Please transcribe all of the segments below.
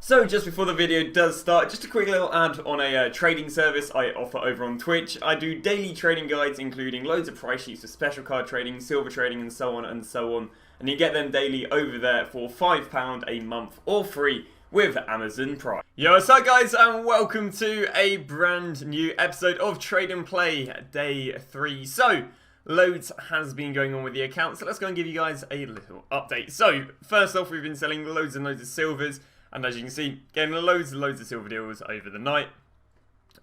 So just before the video does start, just a quick little ad on a trading service I offer over on Twitch. I do daily trading guides including loads of price sheets for special card trading, silver trading and so on and so on. And you get them daily over there for £5 a month or free with Amazon Prime. Yo, what's up guys, and welcome to a brand new episode of Trade and Play Day 3. So, loads has been going on with the account, so let's go and give you guys a little update. So, first off, we've been selling loads and loads of silvers. And as you can see, getting loads and loads of silver deals over the night,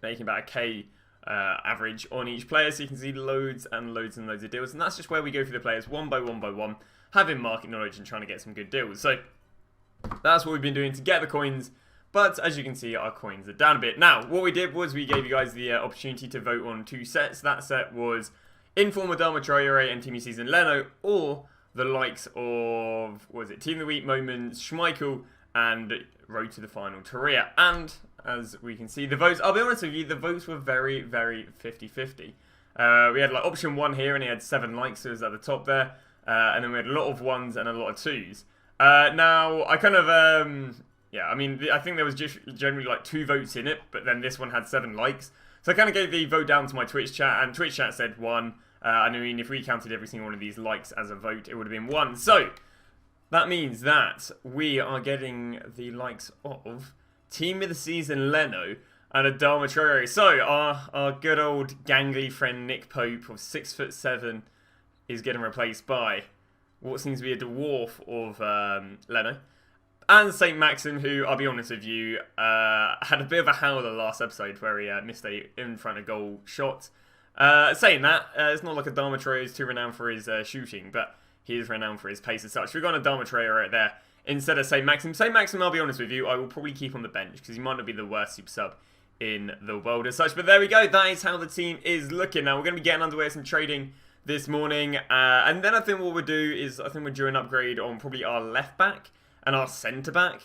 making about a K average on each player. So you can see loads and loads and loads of deals. And that's just where we go through the players one by one, having market knowledge and trying to get some good deals. So that's what we've been doing to get the coins. But as you can see, our coins are down a bit. Now, what we did was we gave you guys the opportunity to vote on two sets. That set was Informal Dharma Traore and Team of the Season Leno, or the likes of, what was it, Team of the Week Moments, Schmeichel, and Road to the Final Torreira. And as we can see, the votes, I'll be honest with you, the votes were very, very 50-50. We had like option 1 here and he had 7 likes, so it was at the top there. And then we had a lot of 1s and a lot of 2s. Now, I kind of, yeah, I mean, I think there was just generally like 2 votes in it, but then this one had 7 likes. So I kind of gave the vote down to my Twitch chat, and Twitch chat said 1. I mean, if we counted every single one of these likes as a vote, it would have been 1. So that means that we are getting the likes of Team of the Season Leno and a Dharma Traore. So our good old gangly friend Nick Pope of 6'7" is getting replaced by what seems to be a dwarf of Leno. And St. Maxim, who, I'll be honest with you, had a bit of a howler last episode where he missed a in front of goal shot. Saying that, it's not like a Dharma Traore is too renowned for his shooting, but he is renowned for his pace as such. We've got a Dharma Traore right there instead of St. Maxim. St. Maxim, I'll be honest with you, I will probably keep on the bench because he might not be the worst super sub in the world as such. But there we go. That is how the team is looking. Now, we're going to be getting underway with some trading this morning. And then I think what we'll do is, I think we'll do an upgrade on probably our left back and our centre back.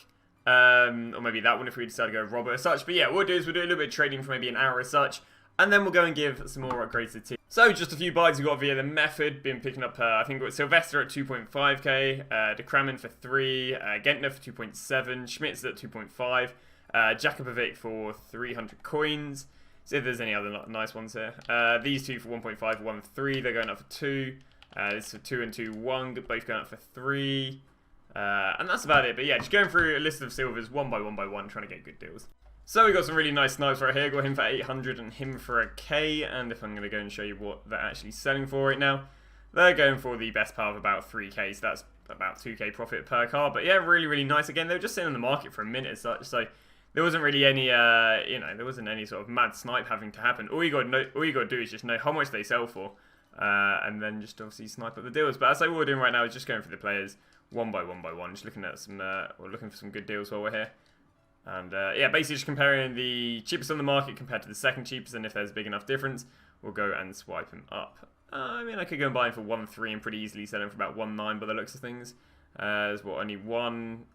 Or maybe that one if we decide to go Robert as such. But yeah, what we'll do is we'll do a little bit of trading for maybe an hour as such. And then we'll go and give some more upgrades to the team. So, just a few buys we got via the method. Been picking up, I think we got Sylvester at 2.5k, De Kramen for 3, Gentner for 2.7, Schmitz at 2.5, Jakubovic for 300 coins. See if there's any other nice ones here. These two for 1.5, 1 for 3, they're going up for 2. This for 2 and 2, 1, both going up for 3. And that's about it. But yeah, just going through a list of silvers one by one, trying to get good deals. So we got some really nice snipes right here. Got him for 800 and him for a K. And if I'm going to go and show you what they're actually selling for right now, they're going for the best part of about 3k. So that's about 2k profit per car. But yeah, really, really nice. Again, they were just sitting on the market for a minute as such. So there wasn't really any, there wasn't any sort of mad snipe having to happen. All you got to do is just know how much they sell for, and then just obviously snipe up the deals. But as I say, what we're doing right now is just going for the players one by one, just looking at some, we're looking for some good deals while we're here. And yeah, basically just comparing the cheapest on the market compared to the second cheapest, and if there's a big enough difference, we'll go and swipe him up. I mean, I could go and buy him for 1.3 and pretty easily sell him for about 1.9 by the looks of things. There's what, only one,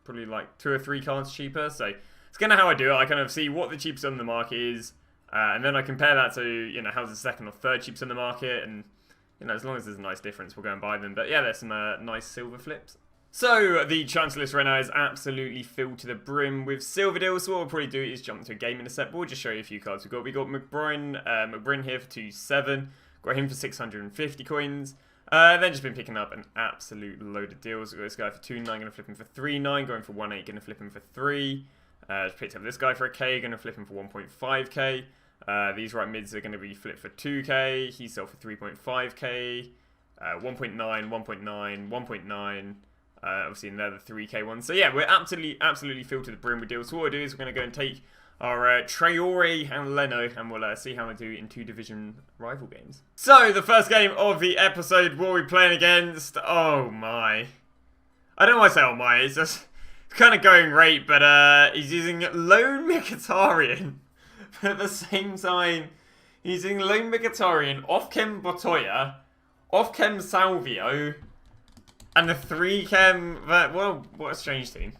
probably like 2 or 3 cards cheaper. So it's kind of how I do it. I kind of see what the cheapest on the market is, and then I compare that to, you know, how's the second or third cheapest on the market, and you know, as long as there's a nice difference, we'll go and buy them. But yeah, there's some nice silver flips. So, the chance list right now is absolutely filled to the brim with silver deals. So what we'll probably do is jump to a game in a sec, but we'll just show you a few cards we've got. We got McBrien here for 2.7, got him for 650 coins. Then just been picking up an absolute load of deals. We've got this guy for 2.9, going to flip him for 3.9, going for 1.8, going to flip him for 3. Just picked up this guy for a K, going to flip him for 1.5k. These right mids are going to be flipped for 2k. He sold for 3.5k, 1.9, 1.9, 1.9. Obviously, and they're the 3k ones. So yeah, we're absolutely filled to the brim with deals. So what we'll do is we're going to go and take our Traore and Leno, and we'll see how we do in 2 division rival games. So the first game of the episode, what are we playing against? Oh my! I don't want to say oh my. It's just kind of going great, but he's using Lone Mkhitaryan. But at the same time, he's using Lone Mkhitaryan, off-chem Botoya, off-chem Salvio. And the 3-chem, well, what a strange team.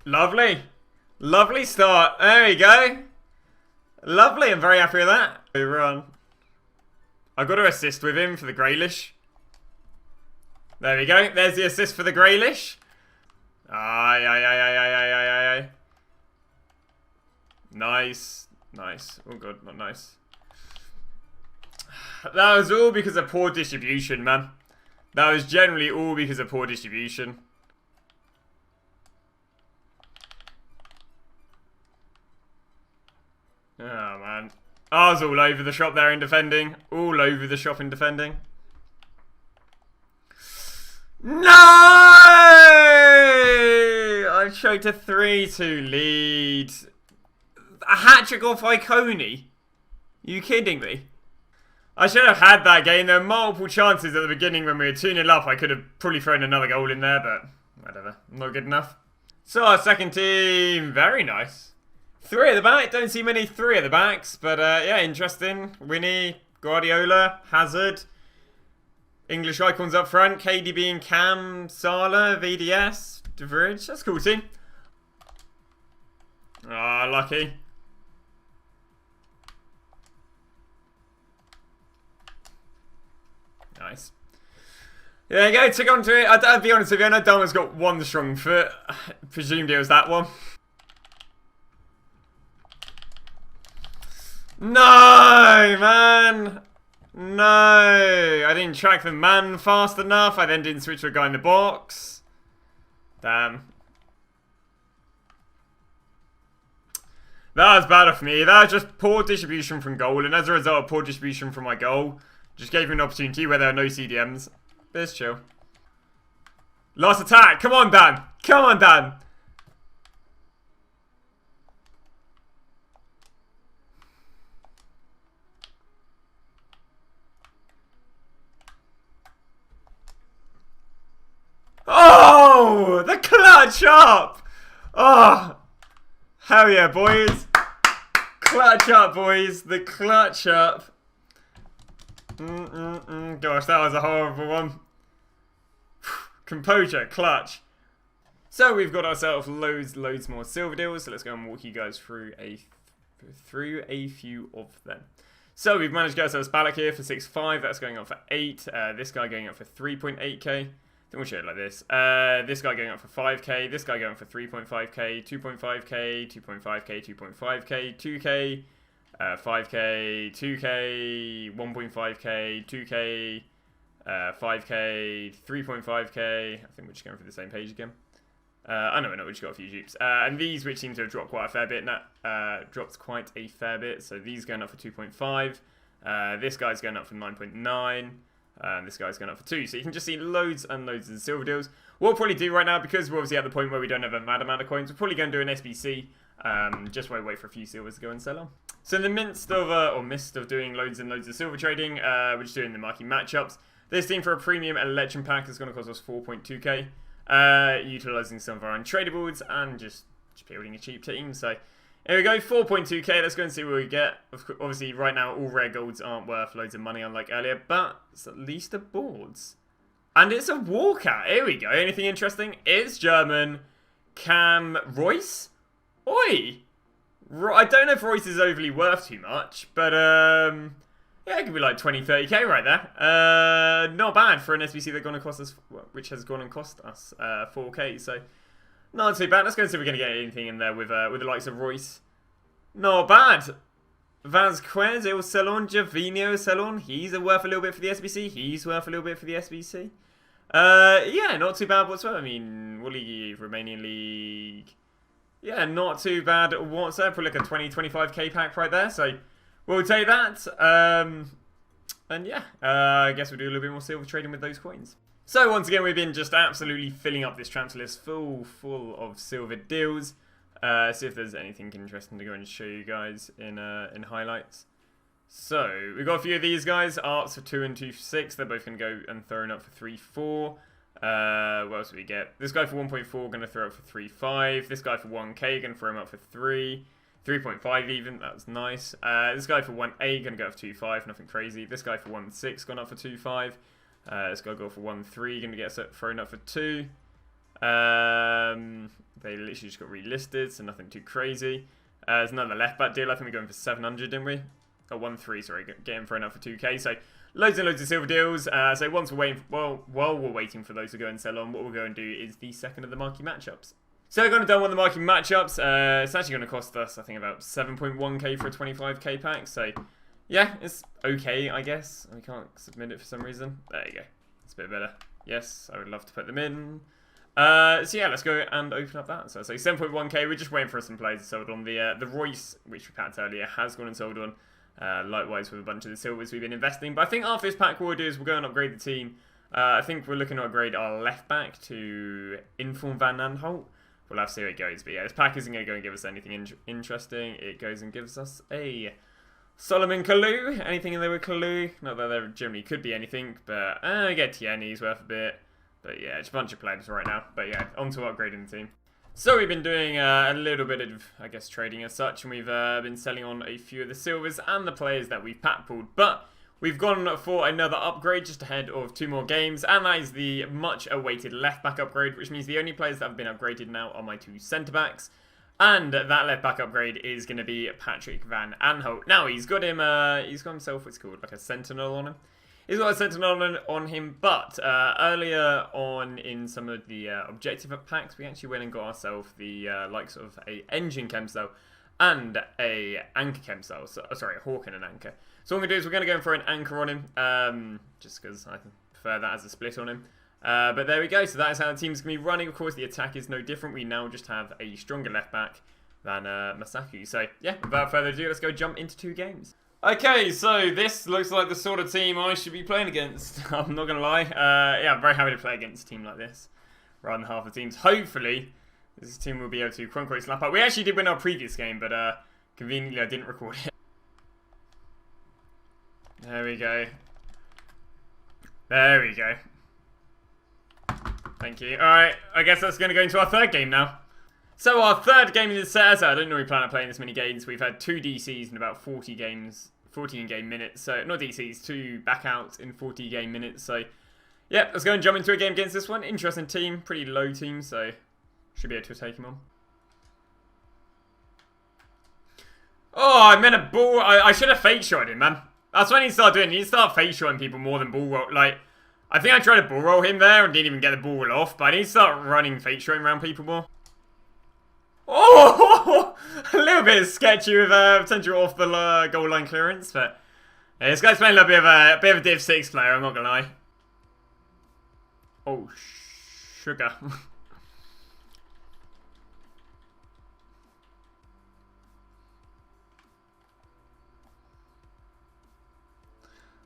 Lovely. Lovely start. There we go. Lovely, I'm very happy with that. Run. I've got to assist with him for the Graylish. There we go. There's the assist for the Graylish. Aye, aye, aye, aye, aye, aye, aye, aye. Nice. Nice. Oh, good. Not nice. That was all because of poor distribution, man. That was generally all because of poor distribution. Oh, man. I was all over the shop there in defending. All over the shop in defending. No! I choked a 3-2 lead. A hat-trick off Iconi? You kidding me? I should have had that game. There were multiple chances at the beginning when we were 2-0 up. I could have probably thrown another goal in there, but whatever. Not good enough. So our second team, very nice. 3 at the back. Don't see many 3 at the backs, but yeah, interesting. Winnie, Guardiola, Hazard. English icons up front. KDB and Cam, Salah, VDS, De Vrij. That's a cool team. Ah, lucky. Nice. There you go, took on to it. I'll be honest with you, I know Dharma's got one strong foot. Presumed it was that one. No, man. No. I didn't track the man fast enough. I then didn't switch to a guy in the box. Damn. That was bad of me. That was just poor distribution from goal. And as a result of poor distribution from my goal, just gave me an opportunity where there are no CDMs. Let's chill. Last attack. Come on, Dan. Come on, Dan. Oh, the clutch up. Oh, hell yeah, boys. Clutch up, boys. The clutch up. Gosh, that was a horrible one. Composure, clutch. So we've got ourselves loads more silver deals. So let's go and walk you guys through a few of them. So we've managed to get ourselves Balak here for 6.5. That's going up for 8. This guy going up for 3.8k. Then we'll show it like this. This guy going up for 5k. This guy going up for 3.5k, 2.5k, 2.5k, 2.5k, 2k. 5k, 2k, 1.5k, 2k, 5k, 3.5k. I think we're just going through the same page again. I know, we just got a few dupes. And these, which seem to have dropped quite a fair bit, dropped quite a fair bit. So these going up for 2.5. This guy's going up for 9.9. And this guy's going up for 2. So you can just see loads and loads of silver deals. What we'll probably do right now, because we're obviously at the point where we don't have a mad amount of coins, we're probably going to do an SBC. Just while we wait for a few silvers to go and sell on. So in the midst of doing loads and loads of silver trading, we're just doing the marquee matchups. This team for a premium election pack is going to cost us 4.2k. Utilising some of our untradables and just building a cheap team. So here we go, 4.2k. Let's go and see what we get. Obviously, right now, all rare golds aren't worth loads of money, unlike earlier, but it's at least a boards. And it's a walkout. Here we go. Anything interesting? It's German. Cam Royce? Oi! I don't know if Royce is overly worth too much, but yeah, it could be like 20, 30k right there. Not bad for an SBC that's going to cost us, which has gone and cost us 4k. So not too bad. Let's go and see if we're going to get anything in there with the likes of Royce. Not bad. Vazquez, Il Salon, Javinho Salon. He's worth a little bit for the SBC. He's worth a little bit for the SBC. Yeah, not too bad whatsoever. I mean, what league? Romanian league. Yeah, not too bad whatsoever. Probably like a 20, 25k pack right there. So we'll take that. And yeah, I guess we'll do a little bit more silver trading with those coins. So once again, we've been just absolutely filling up this transfer list full of silver deals. See if there's anything interesting to go and show you guys in highlights. So we've got a few of these guys. Arts for 2 and 2 for 6. They're both going to go and thrown up for 3-4. What else do we get? This guy for 1.4 going to throw up for 3.5. This guy for 1k going to throw him up for 3. 3.5 even, that's nice. This guy for 1.8 going to go up for 2.5, nothing crazy. This guy for 1.6 gone up for 2.5. This guy go for 1.3, going to get thrown up for 2. They literally just got relisted, so nothing too crazy. There's another left back deal. I think we're going for 700, didn't we? Oh, 1.3, sorry, getting thrown up for 2k. So loads and loads of silver deals. So once we're waiting, while we're waiting for those to go and sell on, what we'll go and do is the second of the marquee matchups. So we're going to done one of the marquee matchups. It's actually going to cost us, I think, about 7.1k for a 25k pack. So yeah, it's okay, I guess. We can't submit it for some reason. There you go. It's a bit better. Yes, I would love to put them in. So yeah, let's go and open up that. So I say 7.1k. We're just waiting for some players to sold on. The Royce, which we packed earlier, has gone and sold on. Likewise with a bunch of the silvers we've been investing. But I think after this pack, what we'll do is we'll go and upgrade the team. I think we're looking to upgrade our left back to Inform Van Aanholt. We'll have to see how it goes. But yeah, this pack isn't going to go and give us anything interesting. It goes and gives us a Solomon Kalou. Anything in there with Kalou? Not that there generally could be anything. But I get Tierney's worth a bit. But yeah, it's a bunch of players right now. But yeah, on to upgrading the team. So we've been doing a little bit of, I guess, trading as such. And we've been selling on a few of the silvers and the players that we've pack pulled. But we've gone for another upgrade just ahead of 2 more games. And that is the much awaited left back upgrade. Which means the only players that have been upgraded now are my 2 centre backs. And that left back upgrade is going to be Patrick Van Aanholt. Now he's got him, he's got himself what's called like a sentinel on him. He's got a sentinel on him, but earlier on in some of the objective packs, we actually went and got ourselves the likes of a engine chem cell and a anchor chem cell. So, sorry, a hawk and an anchor. So what we're going to do is we're going to go in for an anchor on him, just because I prefer that as a split on him. But there we go. So that is how the team's going to be running. Of course, the attack is no different. We now just have a stronger left back than Masaku. So yeah, without further ado, let's go jump into 2 games. Okay, so this looks like the sort of team I should be playing against. I'm not going to lie. Yeah, I'm very happy to play against a team like this, rather than half the teams. Hopefully, this team will be able to quote-unquote slap up. We actually did win our previous game, but conveniently I didn't record it. There we go. There we go. Thank you. Alright, I guess that's going to go into our 3rd game now. So our 3rd game in the set, I don't normally plan on playing this many games. We've had 2 DCs in about 40 games, 14 game minutes. So, not DCs, 2 backouts in 40 game minutes. So, yeah, let's go and jump into a game against this one. Interesting team, pretty low team, so should be able to take him on. Oh, I meant a ball. I should have fake shot him, man. That's what I need to start doing. You need to start fake shotting people more than ball roll. Like, I think I tried to ball roll him there and didn't even get the ball roll off. But I need to start running fake shotting around people more. Oh, a little bit sketchy with potential off the goal line clearance, but yeah, this guy's playing a bit of a Div 6 player. I'm not gonna lie. Oh, sugar.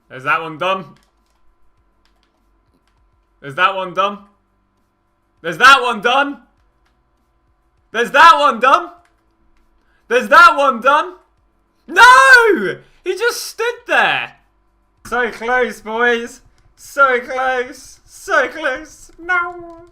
There's that one done. There's that one done. There's that one done. There's that one done. There's that one done. No! He just stood there. So close, boys. So close. So close. No.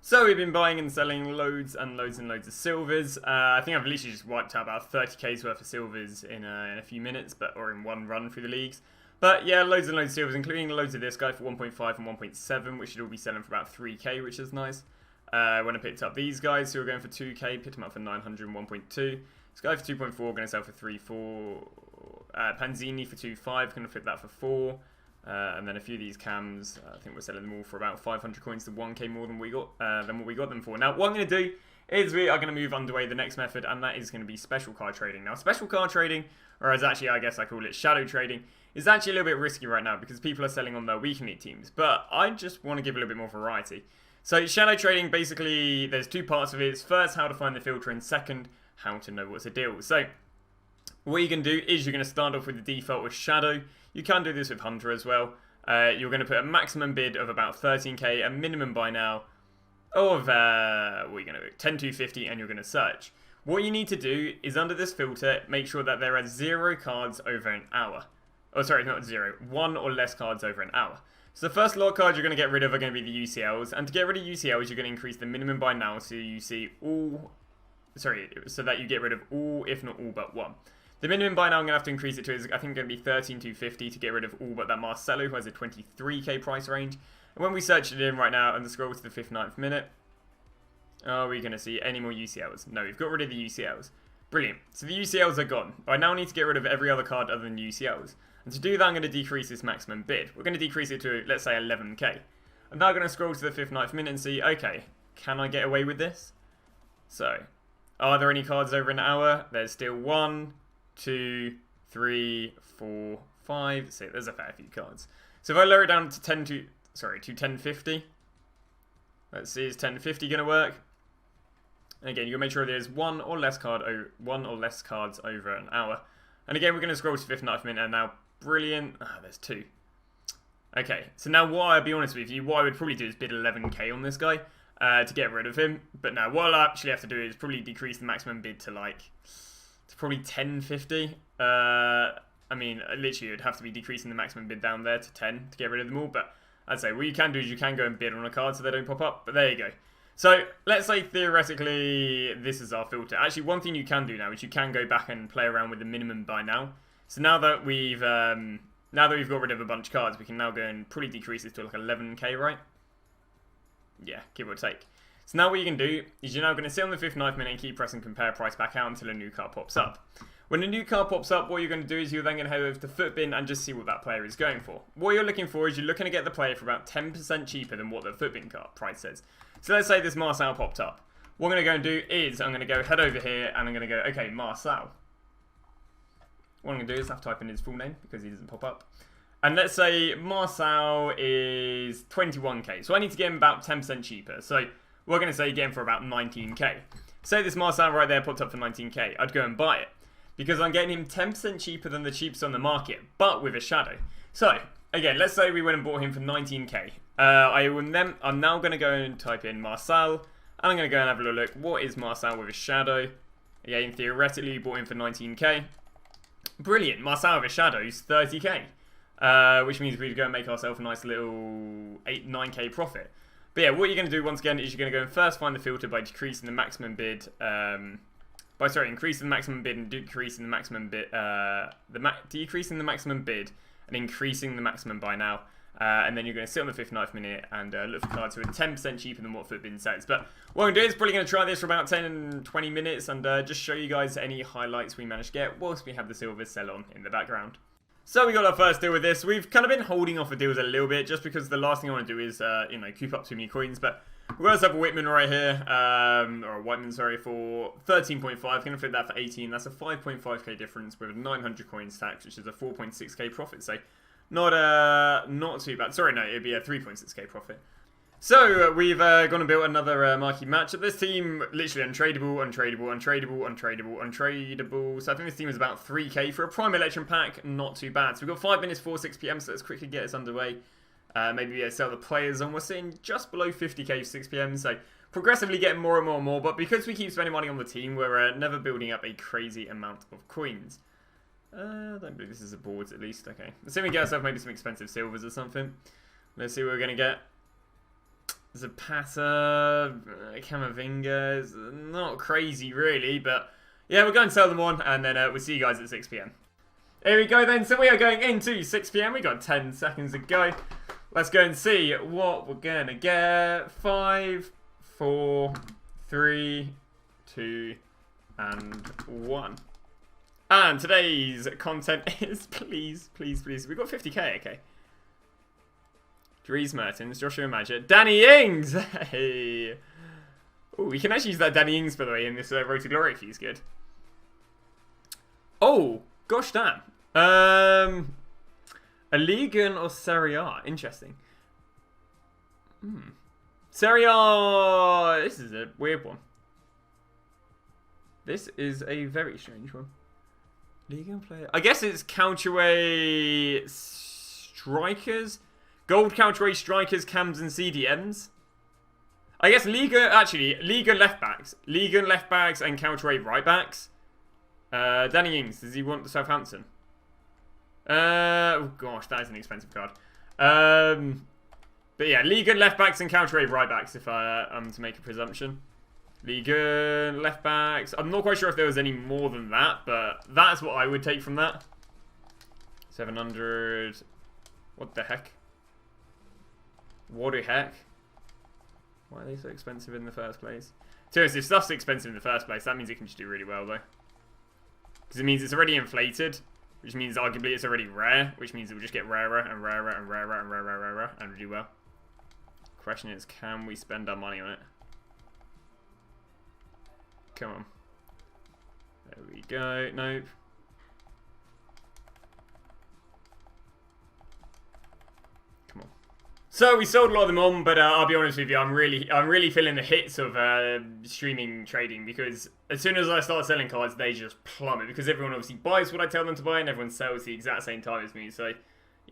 So we've been buying and selling loads and loads and loads of silvers. I think I've literally just wiped out about 30k's worth of silvers in a few minutes, or in one run through the leagues. But yeah, loads and loads of silvers, including loads of this guy for 1.5 and 1.7, which should all be selling for about 3k, which is nice. When I picked up these guys who are going for 2k, picked them up for 900 and 1.2. This guy for 2.4, going to sell for 3.4. Panzini for 2.5, going to flip that for 4. And then a few of these cams, I think we're selling them all for about 500 coins to 1k more than what we got them for. Now, what I'm going to do is we are going to move underway the next method, and that is going to be special card trading. Now, special card trading, or as actually I guess I call it shadow trading, is actually a little bit risky right now because people are selling on their weekly teams. But I just want to give a little bit more variety. So shadow trading, basically, there's 2 parts of it. It's first, how to find the filter, and second, how to know what's a deal. So what you're going to do is you're going to start off with the default with shadow. You can do this with hunter as well. You're going to put a maximum bid of about 13k, a minimum buy now of, what are you going to do? 10,250, and you're going to search. What you need to do is under this filter, make sure that there are 0 cards over an hour. Oh, sorry, not 0. 1 or less cards over an hour. So the first lot of cards you're going to get rid of are going to be the UCLs. And to get rid of UCLs, you're going to increase the minimum buy now so you see all... Sorry, so that you get rid of all, if not all but 1. The minimum buy now I'm going to have to increase it to, is I think going to be 13,250 to get rid of all but that Marcelo, who has a 23k price range. And when we search it in right now and scroll to the 59th minute, are we going to see any more UCLs? No, we've got rid of the UCLs. Brilliant. So the UCLs are gone. I now need to get rid of every other card other than UCLs. And to do that, I'm going to decrease this maximum bid. We're going to decrease it to, let's say, 11k. I'm now going to scroll to the 5th, 9th minute and see, okay, can I get away with this? So, are there any cards over an hour? There's still 1, 2, 3, 4, 5, 6. There's a fair few cards. So if I lower it down to 1050. Let's see, is 1050 going to work? And again, you'll make sure there's one or less cards over an hour. And again, we're going to scroll to 5th, 9th minute, and now, brilliant. There's 2. Okay, so now what I'll be honest with you, what I would probably do is bid 11k on this guy to get rid of him. But no, what I'll actually have to do is probably decrease the maximum bid to probably 1050. I mean, literally, it would have to be decreasing the maximum bid down there to 10 to get rid of them all. But I'd say what you can do is you can go and bid on a card so they don't pop up. But there you go. So let's say theoretically this is our filter. Actually, one thing you can do now is you can go back and play around with the minimum buy now. So now that we've got rid of a bunch of cards, we can now go and probably decrease this to like 11k, right? Yeah, give or take. So now what you can do is you're now going to sit on the 5th, 9th minute and keep pressing compare price back out until a new card pops up. When a new card pops up, what you're going to do is you're then going to head over to Footbin and just see what that player is going for. What you're looking for is you're looking to get the player for about 10% cheaper than what the Footbin card price says. So let's say this Marcel popped up. What I'm going to go and do is I'm going to go head over here and I'm going to go, okay, Marcel. What I'm going to do is I have to type in his full name because he doesn't pop up. And let's say Marcel is 21k. So I need to get him about 10% cheaper. So we're going to say get him for about 19k. Say this Marcel right there popped up for 19k. I'd go and buy it. Because I'm getting him 10% cheaper than the cheapest on the market, but with a shadow. So, again, let's say we went and bought him for 19k. I'm now going to go and type in Marcel, and I'm going to go and have a little look. What is Marcel with a shadow? Again, theoretically, bought him for 19k. Brilliant. Marcel with a shadow is 30k. Which means we'd go and make ourselves a nice little 9k profit. But yeah, what you're going to do once again is you're going to go and first find the filter by decreasing the maximum bid. Increasing the maximum bid and decreasing the maximum bid. Decreasing the maximum bid and increasing the maximum buy now. And then you're going to sit on the 5th, 9th minute and look for cards who are 10% cheaper than what Footbin says. But what I'm going to do is probably going to try this for about 10 and 20 minutes and just show you guys any highlights we managed to get whilst we have the silver sell on in the background. So we got our first deal with this. We've kind of been holding off the deals a little bit just because the last thing I want to do is, coop up too many coins. But we also have a Whitman right here, or a Whiteman, sorry, for 13.5. Going to flip that for 18. That's a 5.5k difference with 900 coins tax, which is a 4.6k profit. So not too bad. Sorry, no, it'd be a 3.6k profit. So we've gone and built another marquee matchup. This team, literally untradeable. So I think this team is about 3k for a Prime Electrum pack. Not too bad. So we've got 5 minutes for 6 PM, so let's quickly get us underway. Maybe sell the players on. We're sitting just below 50k for 6 PM, so progressively getting more and more and more. But because we keep spending money on the team, we're never building up a crazy amount of coins. I don't believe this is a boards at least. Okay, let's see if we get ourselves maybe some expensive silvers or something. Let's see what we're going to get. Zapata, Camavinga, is not crazy really, but yeah, we're going to sell them on, and then we'll see you guys at 6 PM. Here we go then, so we are going into 6 PM, we got 10 seconds to go. Let's go and see what we're going to get. 5, 4, 3, 2, and 1. And today's content is, please, we've got 50k, okay. Dries Mertens, Joshua Maja, Danny Ings! Hey! Oh, we can actually use that Danny Ings, by the way, in this Road to Glory if he's good. Oh, gosh damn. A Ligan or Serie A? Interesting. Serie A... This is a weird one. This is a very strange one. Ligan player... I guess it's counterway strikers... Gold counterway strikers, cams, and CDMs. I guess Liga left backs. Liga left backs and counterway right backs. Danny Ings, does he want the Southampton? Oh gosh, that is an expensive card. But yeah, Liga left backs and counterway right backs if I'm to make a presumption. Liga left backs. I'm not quite sure if there was any more than that, but that's what I would take from that. 700. What the heck? What the heck? Why are they so expensive in the first place? Seriously, if stuff's expensive in the first place, that means it can just do really well, though. Because it means it's already inflated, which means arguably it's already rare, which means it will just get rarer and rarer and rarer and rarer and rarer and do well. Question is, can we spend our money on it? Come on. There we go. Nope. Come on. So we sold a lot of them on, but I'll be honest with you, I'm really feeling the hits of streaming trading, because as soon as I start selling cards, they just plummet, because everyone obviously buys what I tell them to buy, and everyone sells the exact same time as me. So,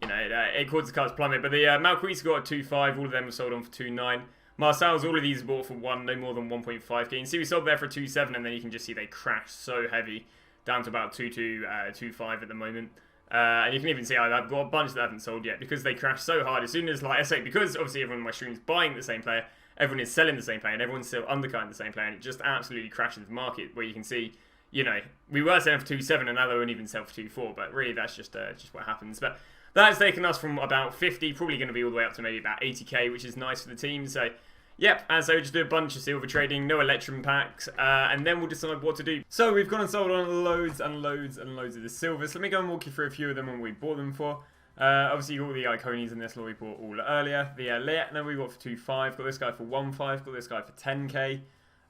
you know, it causes the cards plummet. But the Malquis got a 2.5. All of them were sold on for 2.9. Marcel's, all of these bought for no more than 1.5k. You see we sold there for 2.7, and then you can just see they crashed so heavy down to about 2.5 at the moment. And you can even see I've got a bunch that haven't sold yet because they crashed so hard. As soon as, like I say, because obviously everyone in my stream is buying the same player, everyone is selling the same player, and everyone's still undercutting the same player, and it just absolutely crashes the market. Where you can see, you know, we were selling for 2.7, and now they won't even sell for 2.4. But really, that's just what happens. But that's taken us from about 50, probably going to be all the way up to maybe about 80k, which is nice for the team. So, yep, and so we just do a bunch of silver trading, no Electrum packs, and then we'll decide what to do. So we've gone and sold on loads and loads and loads of the silver. So let me go and walk you through a few of them and what we bought them for. Obviously, all the Iconies in this lot we bought all earlier. The Lietna we bought for 2.5, got this guy for 1.5, got this guy for 10k.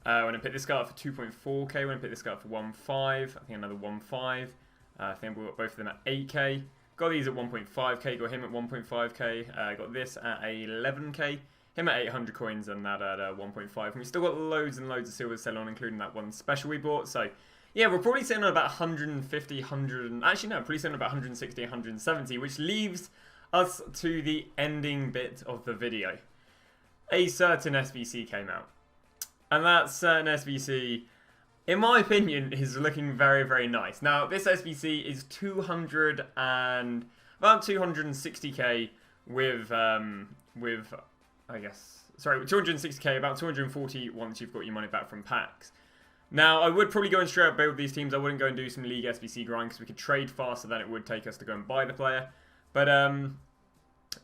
When I picked this guy up for 2.4k, when I picked this guy up for 1.5, I think another 1.5. I think we got both of them at 8k. Got these at 1.5k, got him at 1.5k, got this at 11k, him at 800 coins, and that at 1.5. And we still got loads and loads of silver to sell on, including that one special we bought. So, yeah, we're probably selling on about 150, 100, actually no, probably selling on about 160, 170, which leaves us to the ending bit of the video. A certain SBC came out. And that certain SBC, in my opinion, is looking very, very nice. Now, this SBC is about 260k with I guess, sorry, 260k, about 240 once you've got your money back from packs. Now, I would probably go and straight up build these teams. I wouldn't go and do some League SBC grind because we could trade faster than it would take us to go and buy the player. But,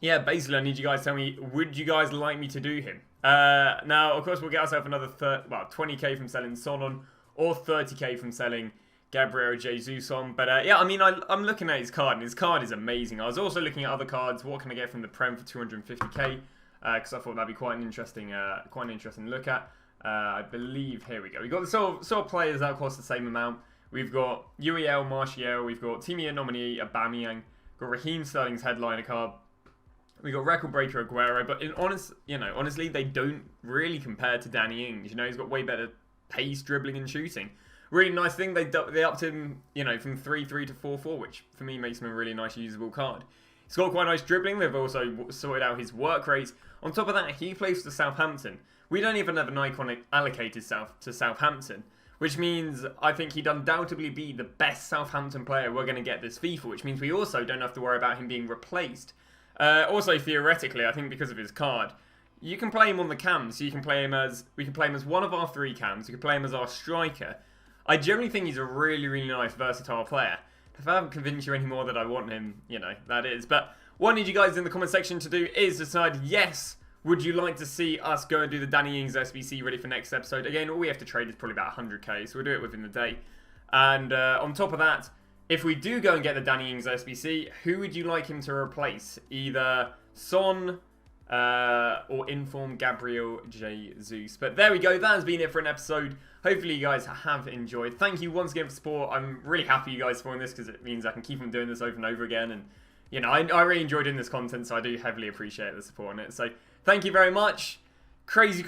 yeah, basically, I need you guys to tell me, would you guys like me to do him? Now, of course, we'll get ourselves another 20k from selling Son on, or 30k from selling Gabriel Jesus on. But yeah, I mean, I'm looking at his card, and his card is amazing. I was also looking at other cards. What can I get from the Prem for 250k? Because I thought that'd be quite an interesting look at. I believe, here we go. We've got the sort of players that cost the same amount. We've got UEL, Martial, we've got Team Year nominee, Aubameyang, got Raheem Sterling's headliner card. We got record breaker Aguero, but honestly, they don't really compare to Danny Ings. You know, he's got way better pace, dribbling, and shooting. Really nice thing, they upped him, you know, from 3.3 to 4.4, which for me makes him a really nice, usable card. He's got quite nice dribbling. They've also sorted out his work rates. On top of that, he plays for Southampton. We don't even have an icon allocated to Southampton, which means I think he'd undoubtedly be the best Southampton player we're going to get this FIFA, which means we also don't have to worry about him being replaced. Also, theoretically, I think because of his card, you can play him on the cams. So we can play him as one of our 3 cams. You can play him as our striker. I generally think he's a really, really nice, versatile player. If I haven't convinced you any more that I want him, you know, that is. But what I need you guys in the comment section to do is decide, yes, would you like to see us go and do the Danny Ings SBC ready for next episode? Again, all we have to trade is probably about 100k, so we'll do it within the day. And on top of that, if we do go and get the Danny Ings SBC, who would you like him to replace? Either Son or Inform Gabriel Jesus. But there we go, that has been it for an episode. Hopefully you guys have enjoyed. Thank you once again for support. I'm really happy you guys supporting this because it means I can keep on doing this over and over again. And, you know, I really enjoy doing this content, so I do heavily appreciate the support on it. So thank you very much. Crazy